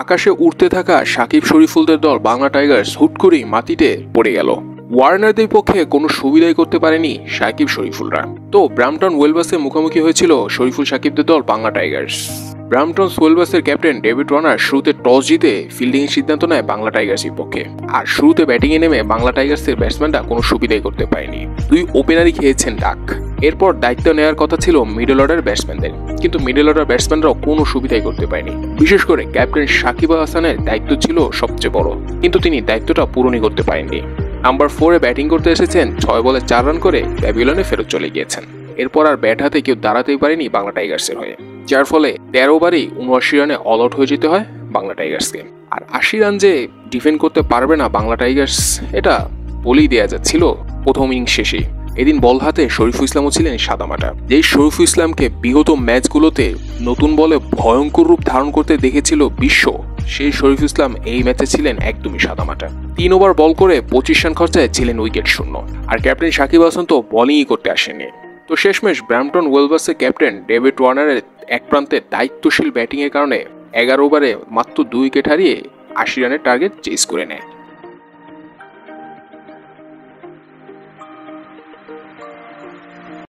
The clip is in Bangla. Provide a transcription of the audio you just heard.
আকাশে উড়তে থাকা সাকিব শরীফুলদের দল বাংলা টাইগার্স হুট করেই মাটিতে পড়ে গেল। ওয়ার্নারদের পক্ষে কোনো সুবিধাই করতে পারেনি সাকিব শরীফুলরা। তো ব্রাম্পটন ওয়েলবাসে মুখোমুখি হয়েছিল শরীফুল সাকিবদের দল বাংলা টাইগার্স। ব্রাম্পটন ওয়েলবাসের ক্যাপ্টেন ডেভিড ওয়ার্নার শুরুতে টস জিতে ফিল্ডিংয়ের সিদ্ধান্ত নেয় বাংলা টাইগার্সের পক্ষে। আর শুরুতে ব্যাটিংয়ে নেমে বাংলা টাইগার্সের ব্যাটসম্যানরা কোনো সুবিধাই করতে পারেনি। 2 ওপেনারই খেয়েছেন ডাক। এরপর দায়িত্ব নেওয়ার কথা ছিল মিডল অর্ডার ব্যাটসম্যানদের, কিন্তু মিডল অর্ডার ব্যাটসম্যানরাও কোনো সুবিধাই করতে পারেনি। বিশেষ করে ক্যাপ্টেন সাকিব আল হাসানের দায়িত্ব ছিল সবচেয়ে বড়, কিন্তু তিনি দায়িত্বটা পূরণই করতে পারেননি। নাম্বার 4-এ ব্যাটিং করতে এসেছেন, 6 বলে 4 রান করে প্যাভিলিয়নে ফেরত চলে গিয়েছেন। এরপর আর ব্যাট হাতে কেউ দাঁড়াতেই পারেনি বাংলা টাইগার্সের হয়ে, যার ফলে 13 ওভারেই 79 রানে অল আউট হয়ে যেতে হয় বাংলা টাইগার্সকে। আর 80 রান যে ডিফেন্ড করতে পারবে না বাংলা টাইগার্স, এটা বলেই দেওয়া যাচ্ছিল প্রথম ইনিংস শেষে। এদিন বল হাতে শরীফুল ইসলামও ছিলেন সাদামাটা। যেই শরীফুল ইসলামকে বিগত ম্যাচগুলোতে নতুন বলে ভয়ঙ্কর রূপ ধারণ করতে দেখেছিল বিশ্ব, সেই শরীফুল ইসলাম এই ম্যাচে ছিলেন একদমই সাদামাটা। 3 ওভার বল করে 25 রান খরচায় ছিলেন উইকেট শূন্য। আর ক্যাপ্টেন সাকিব আল হাসান তো বোলিংই করতে আসেনি। তো শেষমেশ ব্রাম্পটন ওয়েলবাসের ক্যাপ্টেন ডেভিড ওয়ার্নারের এক প্রান্তে দায়িত্বশীল ব্যাটিংয়ের কারণে 11 ওভারে মাত্র 2 উইকেট হারিয়ে 80 রানের টার্গেট চেজ করে নেয়।